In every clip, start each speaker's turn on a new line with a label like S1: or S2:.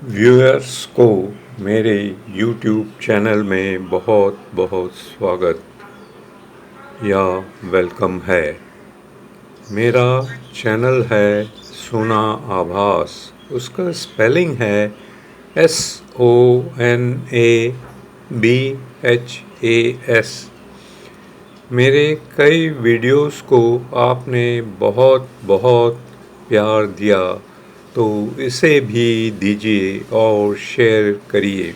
S1: Viewers को मेरे YouTube channel में बहुत बहुत स्वागत या वेलकम है। मेरा चैनल है सोना आभास, उसका स्पेलिंग है SONABHAS। मेरे कई वीडियोस को आपने बहुत बहुत प्यार दिया, तो इसे भी दीजिए और शेयर करिए।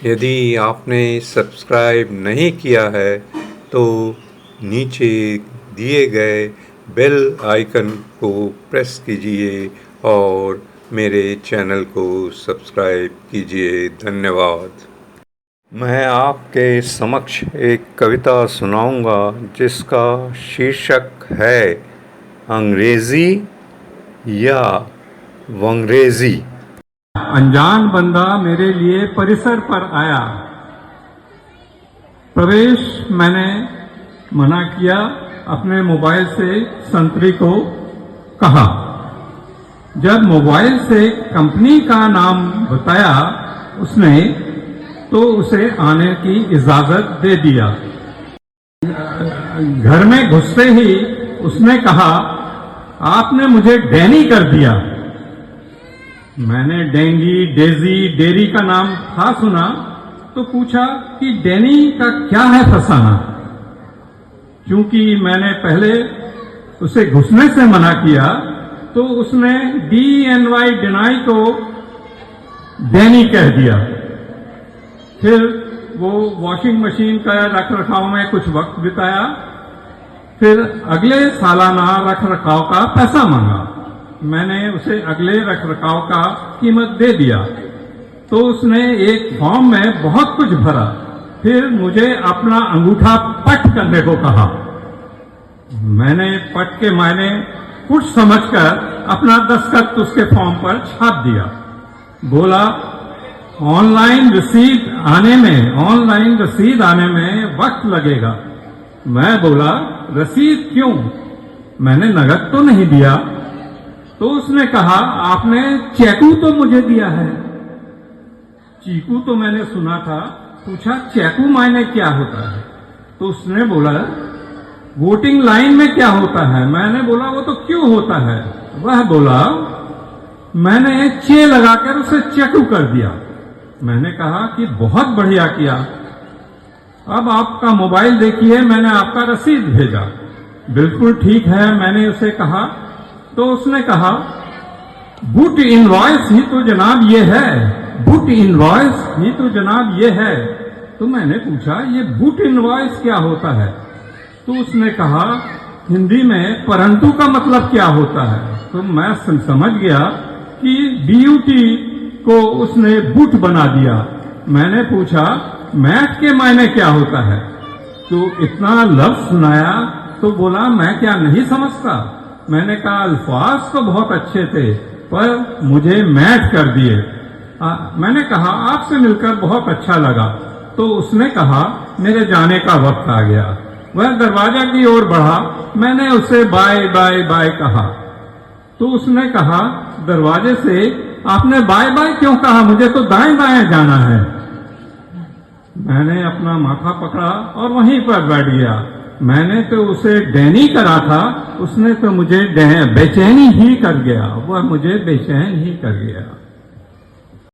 S1: यदि आपने सब्सक्राइब नहीं किया है तो नीचे दिए गए बेल आइकन को प्रेस कीजिए और मेरे चैनल को सब्सक्राइब कीजिए। धन्यवाद। मैं आपके समक्ष एक कविता सुनाऊंगा जिसका शीर्षक है अंग्रेज़ी या वंग्रेजी।
S2: अनजान बंदा मेरे लिए परिसर पर आया। प्रवेश मैंने मना किया। अपने मोबाइल से संतरी को कहा। जब मोबाइल से कंपनी का नाम बताया उसने, तो उसे आने की इजाजत दे दिया। घर में घुसते ही उसने कहा, आपने मुझे डैनी कर दिया। मैंने डेंगी, डेजी, डेरी का नाम था सुना, तो पूछा कि डैनी का क्या है फसाना। क्योंकि मैंने पहले उसे घुसने से मना किया, तो उसने DNY डिनाई को डैनी कह दिया। फिर वो वॉशिंग मशीन का रख रखाव में कुछ वक्त बिताया। फिर अगले सालाना रख रखाव का पैसा मांगा। मैंने उसे अगले रख रखाव का कीमत दे दिया, तो उसने एक फॉर्म में बहुत कुछ भरा। फिर मुझे अपना अंगूठा पट करने को कहा। मैंने पट के मायने कुछ समझकर अपना दस्तखत उसके फॉर्म पर छाप दिया। बोला, ऑनलाइन रसीद आने में वक्त लगेगा। मैं बोला, रसीद क्यों? मैंने नगद तो नहीं दिया। तो उसने कहा, आपने चेकू तो मुझे दिया है। चीकू तो मैंने सुना था। पूछा, चेकू मायने क्या होता है? तो उसने बोला, वोटिंग लाइन में क्या होता है? मैंने बोला, वो तो क्यों होता है? वह बोला, मैंने चे लगाकर उसे चेकू कर दिया। मैंने कहा कि बहुत बढ़िया किया। अब आपका मोबाइल देखिए, मैंने आपका रसीद भेजा। बिल्कुल ठीक है, मैंने उसे कहा। तो उसने कहा, बुट इनवॉइस ही तो जनाब ये है। बुट इनवॉइस ही तो जनाब ये है। तो मैंने पूछा, ये बुट इनवॉइस क्या होता है? तो उसने कहा, हिंदी में परंतु का मतलब क्या होता है। तो मैं समझ गया कि BUT को उसने बुट बना दिया। मैंने पूछा, मैट के मायने क्या होता है? तो इतना लफ्ज सुनाया तो बोला, मैं क्या नहीं समझता? मैंने कहा, अल्फाज तो बहुत अच्छे थे, पर मुझे मैट कर दिए। मैंने कहा, आपसे मिलकर बहुत अच्छा लगा। तो उसने कहा, मेरे जाने का वक्त आ गया। वह दरवाजा की ओर बढ़ा। मैंने उसे बाय बाय बाय कहा। तो उसने कहा, दरवाजे से आपने बाय बाय क्यों कहा? मुझे तो दाएं दाएं जाना है। मैंने अपना माथा पकड़ा और वहीं पर बैठ गया। मैंने तो उसे डैनी करा था, उसने तो मुझे बेचैनी ही कर गया। वह मुझे बेचैन ही कर गया।